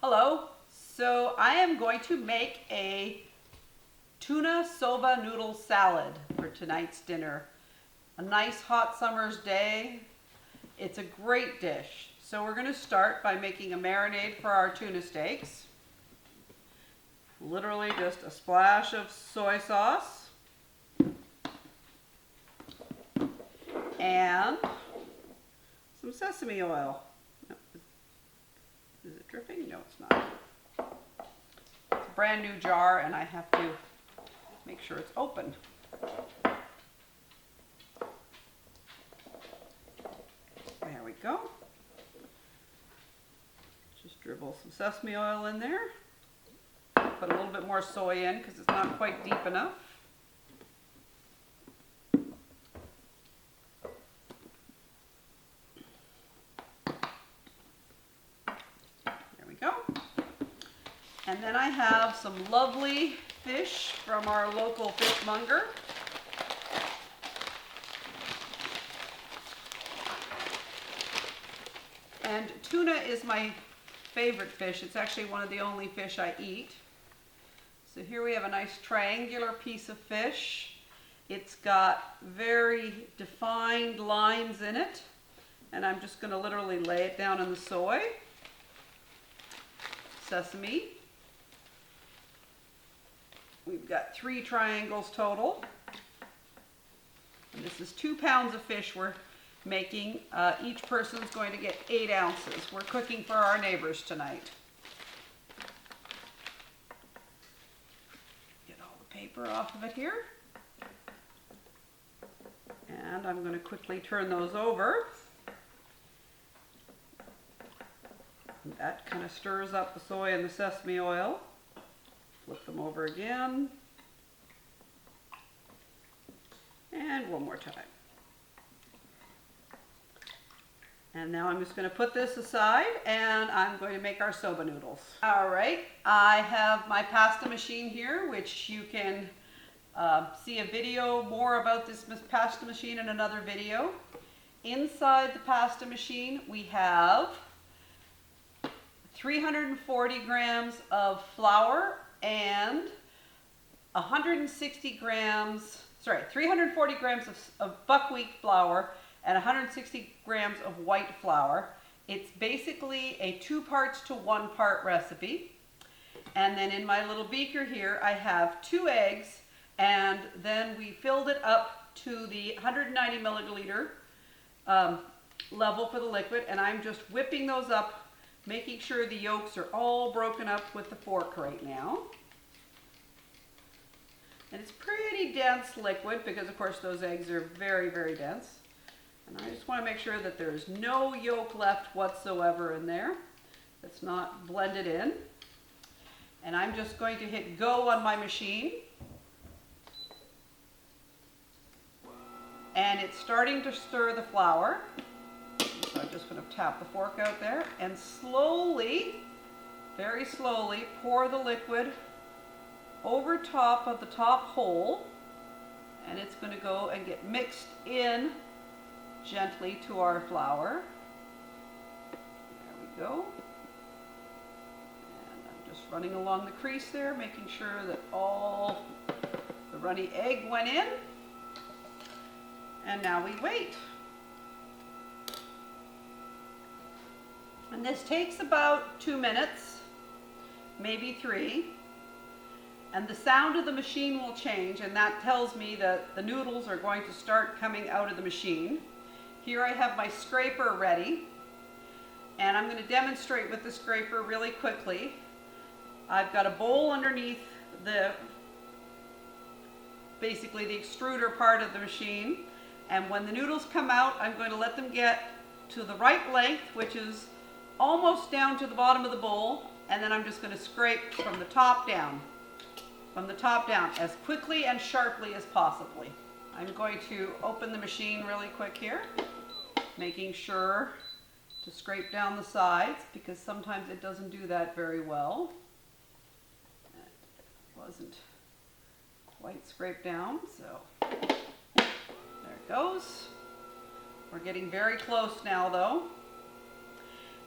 Hello. So I am going to make a tuna soba noodle salad for tonight's dinner. A nice hot summer's day. It's a great dish. So we're going to start by making a marinade for our tuna steaks. Literally just a splash of soy sauce. And some sesame oil. Is it dripping? No, it's not. It's a brand new jar and I have to make sure it's open. There we go. Just dribble some sesame oil in there. Put a little bit more soy in because it's not quite deep enough. And then I have some lovely fish from our local fishmonger. And tuna is my favorite fish. It's actually one of the only fish I eat. So here we have a nice triangular piece of fish. It's got very defined lines in it. And I'm just going to literally lay it down in the soy. Sesame. We've got 3 triangles total. And this is 2 pounds of fish we're making. Each person's going to get 8 ounces. We're cooking for our neighbors tonight. Get all the paper off of it here. And I'm going to quickly turn those over. And that kind of stirs up the soy and the sesame oil. Flip them over again. And one more time. And now I'm just going to put this aside and I'm going to make our soba noodles. All right, I have my pasta machine here, which you can see a video more about this pasta machine in another video. Inside the pasta machine we have 340 grams of flour and 340 grams of buckwheat flour and 160 grams of white flour. It's basically a 2 parts to 1 part recipe. And then in my little beaker here, I have 2 eggs, and then we filled it up to the 190 milliliter level for the liquid, and I'm just whipping those up, making sure the yolks are all broken up with the fork right now. And it's pretty dense liquid because of course those eggs are very, very dense. And I just want to make sure that there's no yolk left whatsoever in there. That's not blended in. And I'm just going to hit go on my machine. And it's starting to stir the flour. So I'm just going to tap the fork out there and slowly, very slowly, pour the liquid over top of the top hole, and it's going to go and get mixed in gently to our flour. There we go. And I'm just running along the crease there, making sure that all the runny egg went in. And now we wait. And this takes about 2 minutes, maybe 3. And the sound of the machine will change, and that tells me that the noodles are going to start coming out of the machine. Here I have my scraper ready, and I'm going to demonstrate with the scraper really quickly. I've got a bowl underneath basically the extruder part of the machine, and when the noodles come out, I'm going to let them get to the right length, which is almost down to the bottom of the bowl, and then I'm just going to scrape from the top down. From the top down, as quickly and sharply as possibly. I'm going to open the machine really quick here, making sure to scrape down the sides because sometimes it doesn't do that very well. It wasn't quite scraped down, so there it goes. We're getting very close now though.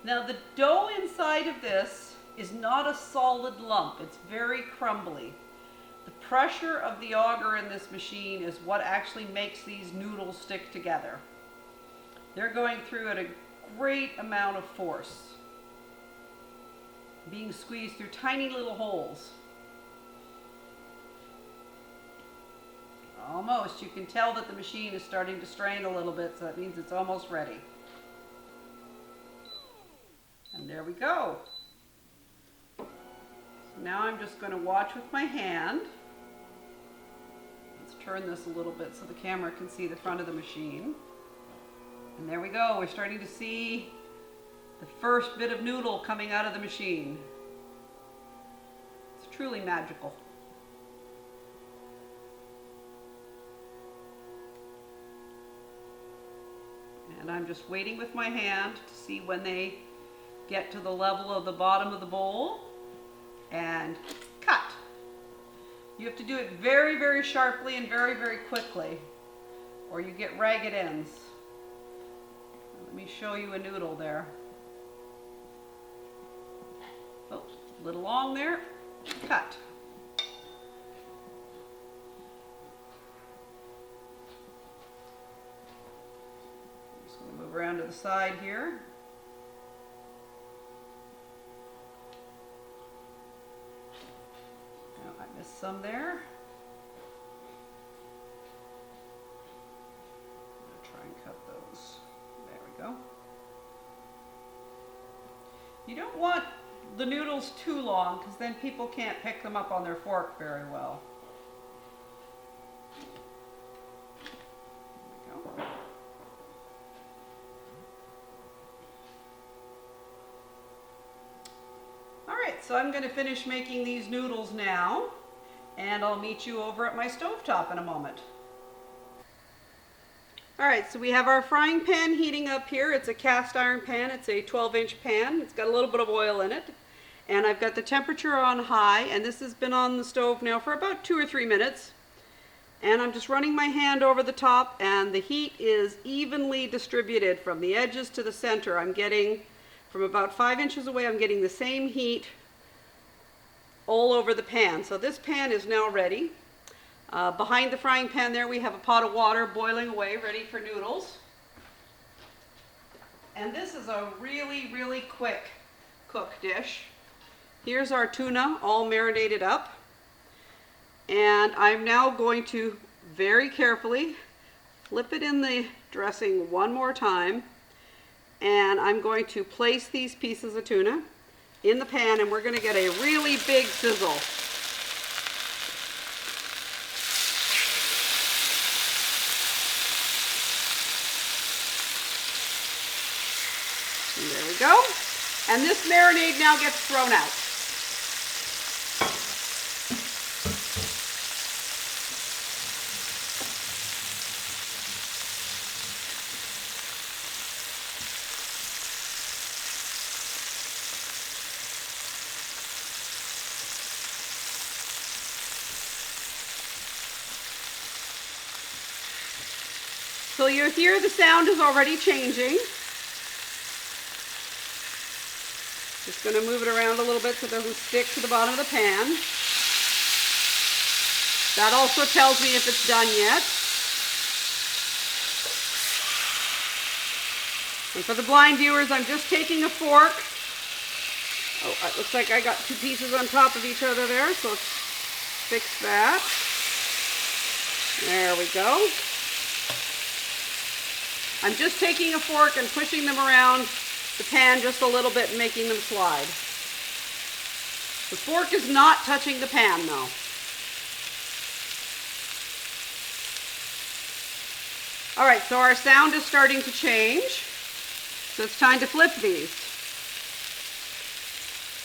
Now the dough inside of this is not a solid lump. It's very crumbly. The pressure of the auger in this machine is what actually makes these noodles stick together. They're going through at a great amount of force, being squeezed through tiny little holes. Almost. You can tell that the machine is starting to strain a little bit, so that means it's almost ready. And there we go. So now I'm just going to watch with my hand. Let's turn this a little bit so the camera can see the front of the machine. And there we go. We're starting to see the first bit of noodle coming out of the machine. It's truly magical. And I'm just waiting with my hand to see when they get to the level of the bottom of the bowl and cut. You have to do it very, very sharply and very, very quickly, or you get ragged ends. Let me show you a noodle there. Oh, a little long there. Cut. Move around to the side here. Oh, I missed some there. I'm going to try and cut those. There we go. You don't want the noodles too long because then people can't pick them up on their fork very well. There we go. So I'm going to finish making these noodles now, and I'll meet you over at my stovetop in a moment. Alright, so we have our frying pan heating up here. It's a cast iron pan. It's a 12-inch pan. It's got a little bit of oil in it. And I've got the temperature on high, and this has been on the stove now for about 2 or 3 minutes. And I'm just running my hand over the top, and the heat is evenly distributed from the edges to the center. I'm getting, from about 5 inches away, I'm getting the same heat all over the pan. So this pan is now ready. Behind the frying pan there we have a pot of water boiling away, ready for noodles. And this is a really, really quick cook dish. Here's our tuna all marinated up. And I'm now going to very carefully flip it in the dressing one more time. And I'm going to place these pieces of tuna in the pan, and we're going to get a really big sizzle. And there we go. And this marinade now gets thrown out. So you hear the sound is already changing. Just going to move it around a little bit so it doesn't stick to the bottom of the pan. That also tells me if it's done yet. And for the blind viewers, I'm just taking a fork. Oh, it looks like I got 2 pieces on top of each other there, so let's fix that. There we go. I'm just taking a fork and pushing them around the pan just a little bit and making them slide. The fork is not touching the pan though. Alright, so our sound is starting to change. So it's time to flip these.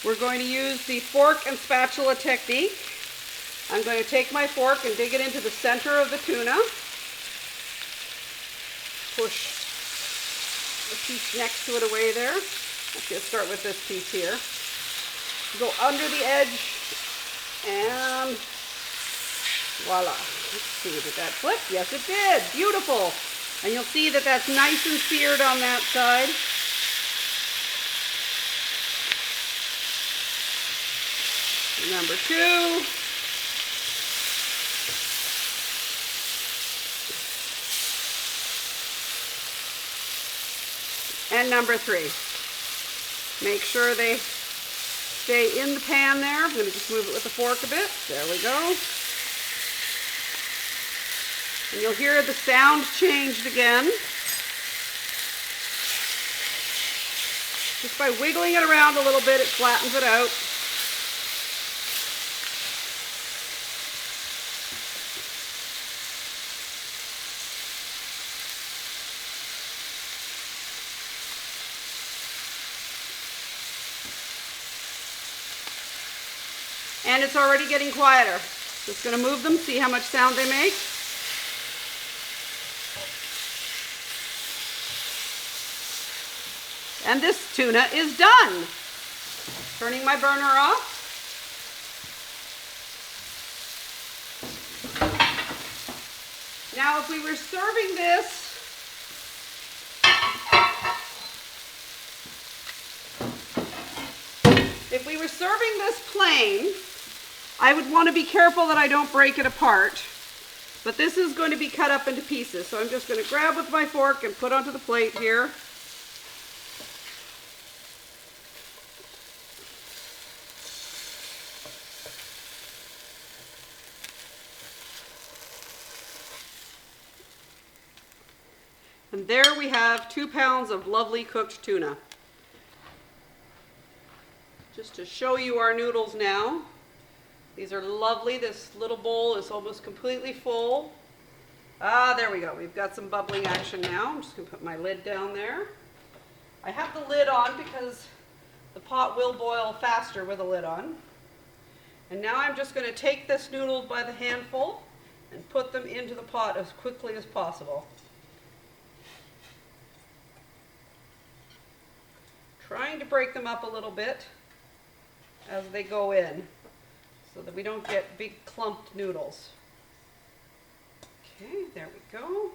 We're going to use the fork and spatula technique. I'm going to take my fork and dig it into the center of the tuna. Push the piece next to it away there. Actually, let's start with this piece here. Go under the edge and voila. Let's see, did that flip? Yes, it did. Beautiful. And you'll see that that's nice and seared on that side. Number 2. And number 3. Make sure they stay in the pan there. I'm going to just move it with the fork a bit. There we go. And you'll hear the sound changed again. Just by wiggling it around a little bit, it flattens it out. And it's already getting quieter. Just going to move them, see how much sound they make. And this tuna is done. Turning my burner off. Now, if we were serving this plain, I would want to be careful that I don't break it apart. But this is going to be cut up into pieces. So I'm just going to grab with my fork and put onto the plate here. And there we have 2 pounds of lovely cooked tuna. Just to show you our noodles now. These are lovely. This little bowl is almost completely full. Ah, there we go. We've got some bubbling action now. I'm just going to put my lid down there. I have the lid on because the pot will boil faster with a lid on. And now I'm just going to take this noodle by the handful and put them into the pot as quickly as possible. Trying to break them up a little bit as they go in so that we don't get big clumped noodles. Okay, there we go.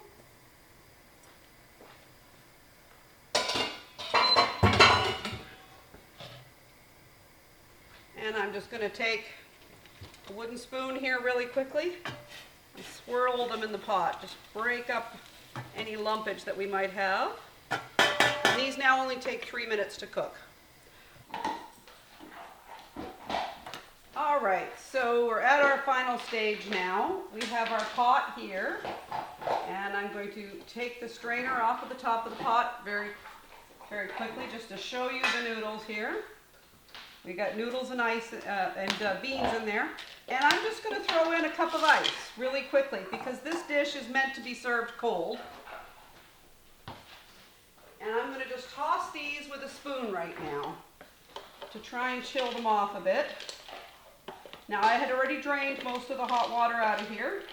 And I'm just going to take a wooden spoon here really quickly and swirl them in the pot. Just break up any lumpage that we might have. And these now only take 3 minutes to cook. All right, so we're at our final stage now. We have our pot here, and I'm going to take the strainer off of the top of the pot very quickly just to show you the noodles here. We got noodles and ice and beans in there, and I'm just going to throw in a cup of ice really quickly because this dish is meant to be served cold. And I'm going to just toss these with a spoon right now to try and chill them off a bit. Now I had already drained most of the hot water out of here.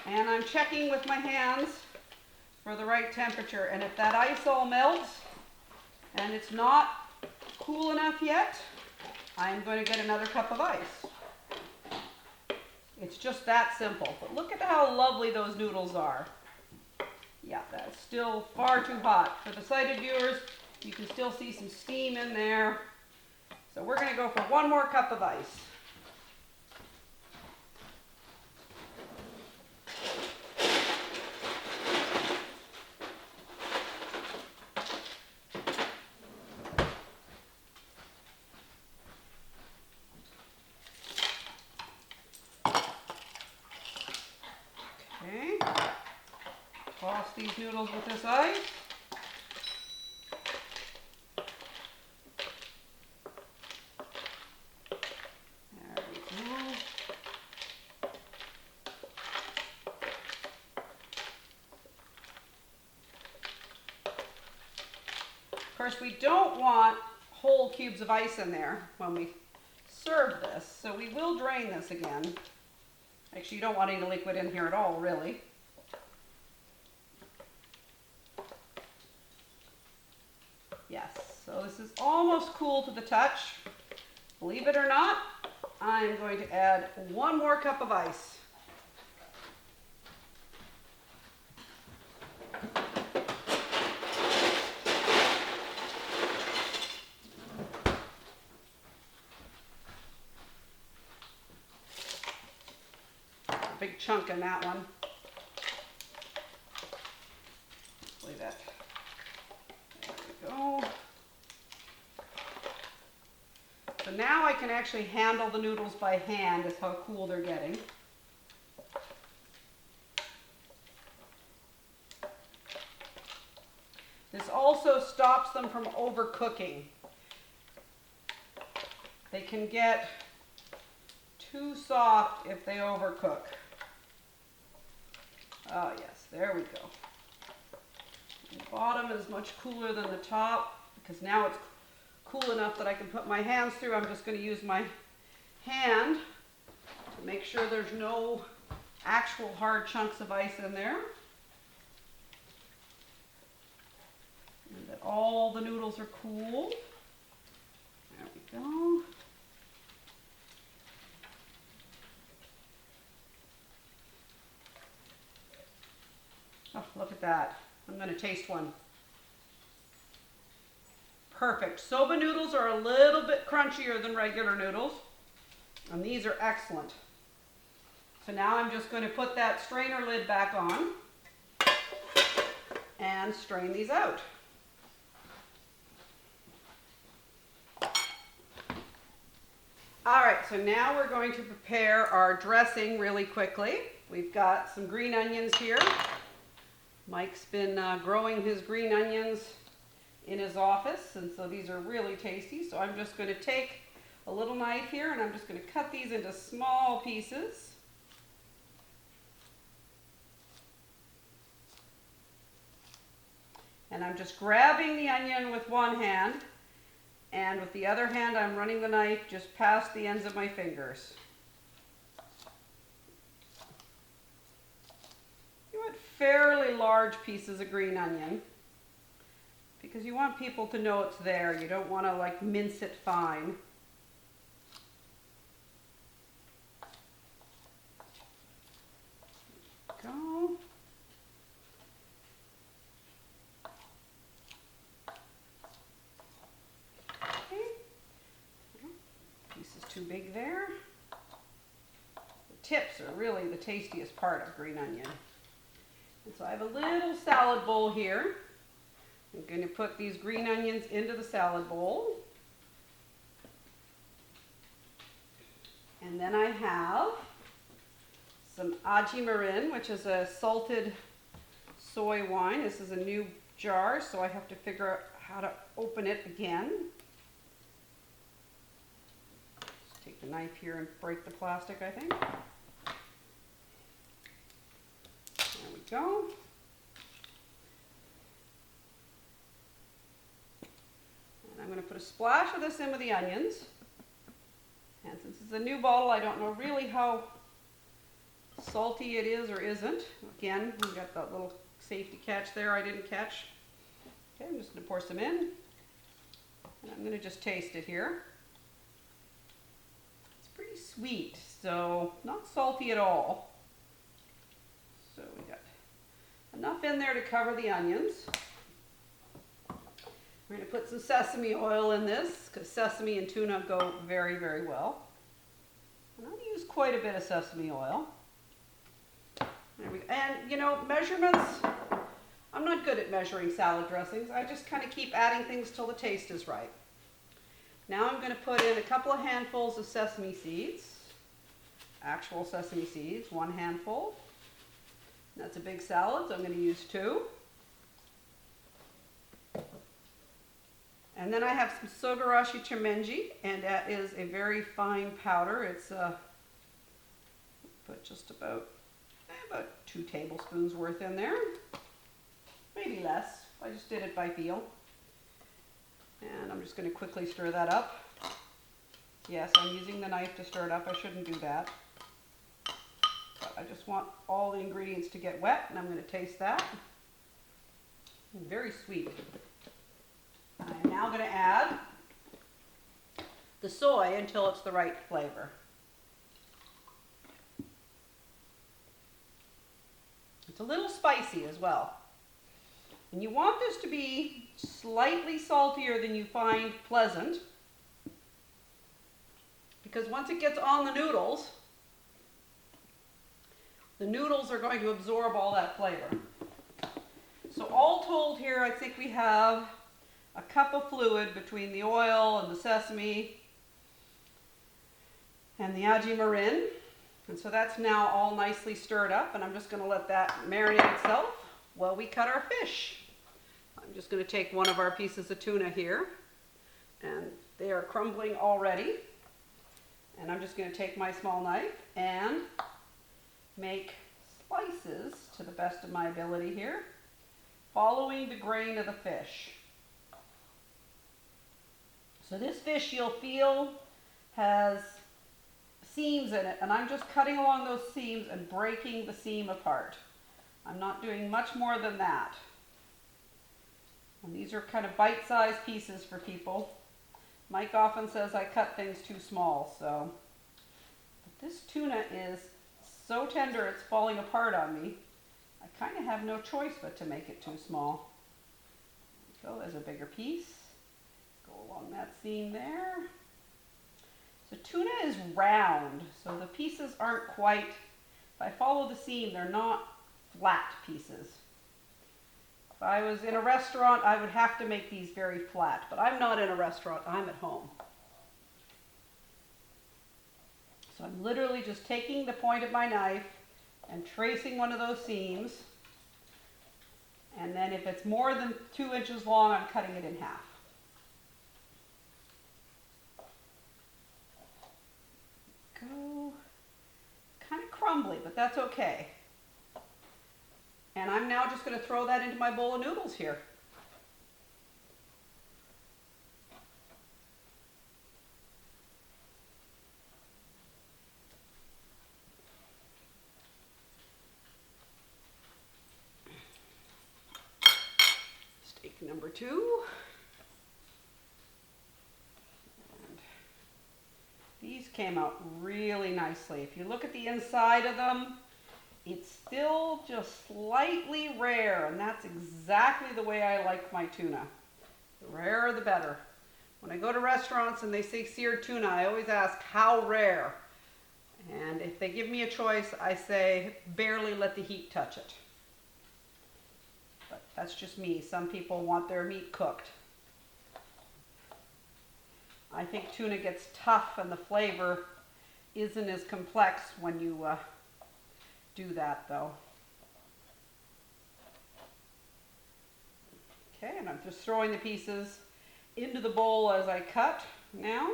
And I'm checking with my hands for the right temperature. And if that ice all melts and it's not cool enough yet, I'm going to get another cup of ice. It's just that simple. But look at how lovely those noodles are. Yeah, that's still far too hot. For the sighted viewers, you can still see some steam in there. So we're going to go for 1 more cup of ice. Okay. Toss these noodles with this ice. There we go. Of course, we don't want whole cubes of ice in there when we serve this, so we will drain this again. Actually, you don't want any liquid in here at all, really. Yes, so this is almost cool to the touch. Believe it or not, I'm going to add 1 more cup of ice. big chunk in that one. There we go. So now I can actually handle the noodles by hand. That's how cool they're getting. This also stops them from overcooking. They can get too soft if they overcook. Oh yes, there we go. And the bottom is much cooler than the top because now it's cool enough that I can put my hands through. I'm just going to use my hand to make sure there's no actual hard chunks of ice in there. And that all the noodles are cool. There we go. Oh, look at that. I'm going to taste one. Perfect. Soba noodles are a little bit crunchier than regular noodles, and these are excellent. So now I'm just going to put that strainer lid back on and strain these out. All right, so now we're going to prepare our dressing really quickly. We've got some green onions here. Mike's been growing his green onions in his office, and so these are really tasty. So I'm just going to take a little knife here and I'm just going to cut these into small pieces. And I'm just grabbing the onion with one hand, and with the other hand I'm running the knife just past the ends of my fingers. You want fairly large pieces of green onion because you want people to know it's there. You don't want to like mince it fine. Go. Okay. Piece is too big there. The tips are really the tastiest part of green onion. And so I have a little salad bowl here. I'm going to put these green onions into the salad bowl. And then I have some aji marin, which is a salted soy wine. This is a new jar, so I have to figure out how to open it again. Just take the knife here and break the plastic, I think. There we go. And I'm going to put a splash of this in with the onions. And since it's a new bottle, I don't know really how salty it is or isn't. Again, we've got that little safety catch there I didn't catch. Okay, I'm just going to pour some in. And I'm going to just taste it here. It's pretty sweet, so not salty at all. So we got enough in there to cover the onions. We're going to put some sesame oil in this because sesame and tuna go very, very well. And I'll use quite a bit of sesame oil. There we go. And you know, measurements, I'm not good at measuring salad dressings. I just kind of keep adding things till the taste is right. Now I'm going to put in a couple of handfuls of sesame seeds, actual sesame seeds, 1 handful. That's a big salad, so I'm going to use 2. And then I have some sogarashi chimenji, and that is a very fine powder. It's put just about 2 tablespoons worth in there, maybe less. I just did it by feel. And I'm just going to quickly stir that up. Yes, I'm using the knife to stir it up. I shouldn't do that. But I just want all the ingredients to get wet, and I'm going to taste that. Very sweet. I'm now going to add the soy until it's the right flavor. It's a little spicy as well. And you want this to be slightly saltier than you find pleasant, because once it gets on the noodles, The noodles are going to absorb all that flavor. So all told here, I think we have a cup of fluid between the oil and the sesame and the aji-marin. And so that's now all nicely stirred up, and I'm just going to let that marinate itself while we cut our fish. I'm just going to take one of our pieces of tuna here, and they are crumbling already. And I'm just going to take my small knife and make slices to the best of my ability here, following the grain of the fish. So this fish you'll feel has seams in it, and I'm just cutting along those seams and breaking the seam apart. I'm not doing much more than that. And these are kind of bite-sized pieces for people. Mike often says I cut things too small, so. But this tuna is so tender it's falling apart on me. I kind of have no choice but to make it too small. So there's a bigger piece. Go along that seam there. So tuna is round, so the pieces aren't quite, if I follow the seam, they're not flat pieces. If I was in a restaurant, I would have to make these very flat, but I'm not in a restaurant, I'm at home. So I'm literally just taking the point of my knife and tracing one of those seams, and then if it's more than 2 inches long, I'm cutting it in half. Go. Kind of crumbly, but that's okay. And I'm now just going to throw that into my bowl of noodles here. Steak number 2. And these came out really nicely. If you look at the inside of them, it's still just slightly rare, and that's exactly the way I like my tuna. The rarer the better. When I go to restaurants and they say seared tuna, I always ask how rare. And if they give me a choice, I say barely let the heat touch it. But that's just me. Some people want their meat cooked. I think tuna gets tough and the flavor isn't as complex when you do that though. Okay, and I'm just throwing the pieces into the bowl as I cut now.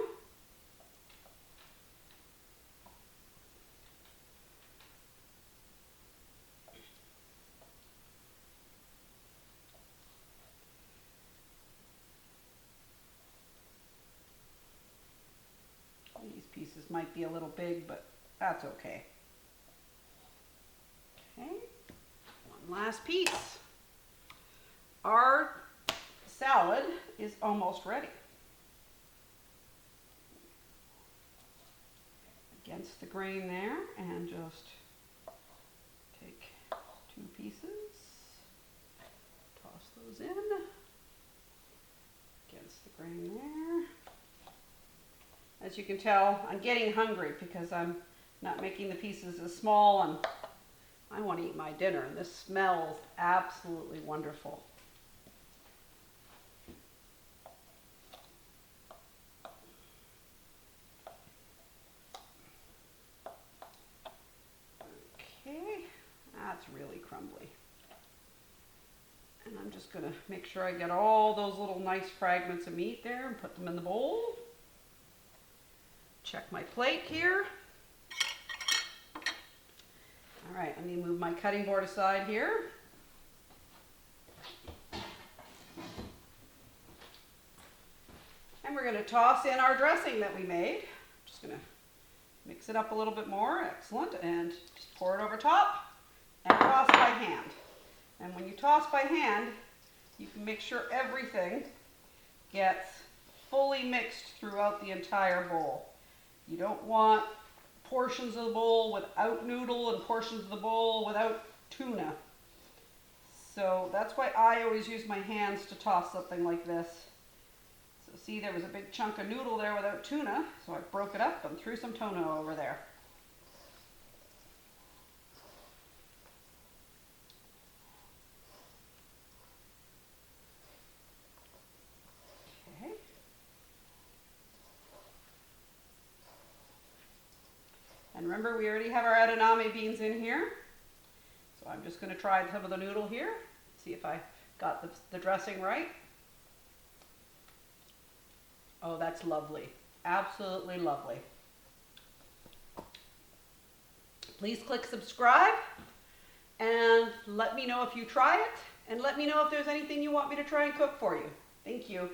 These pieces might be a little big, but that's okay. Okay, one last piece. Our salad is almost ready. Against the grain there, and just take 2 pieces, toss those in, against the grain there. As you can tell, I'm getting hungry because I'm not making the pieces as small, and I want to eat my dinner, and this smells absolutely wonderful. Okay, that's really crumbly. And I'm just going to make sure I get all those little nice fragments of meat there and put them in the bowl. Check my plate here. All right, let me move my cutting board aside here. And we're going to toss in our dressing that we made. Just going to mix it up a little bit more. Excellent. And just pour it over top and toss by hand. And when you toss by hand, you can make sure everything gets fully mixed throughout the entire bowl. You don't want portions of the bowl without noodle and portions of the bowl without tuna. So that's why I always use my hands to toss something like this. So see, there was a big chunk of noodle there without tuna, so I broke it up and threw some tuna over there. remember, we already have our edamame beans in here. So I'm just going to try some of the noodle here, see if I got the dressing right. Oh, that's lovely. Absolutely lovely. Please click subscribe and let me know if you try it, and let me know if there's anything you want me to try and cook for you. Thank you.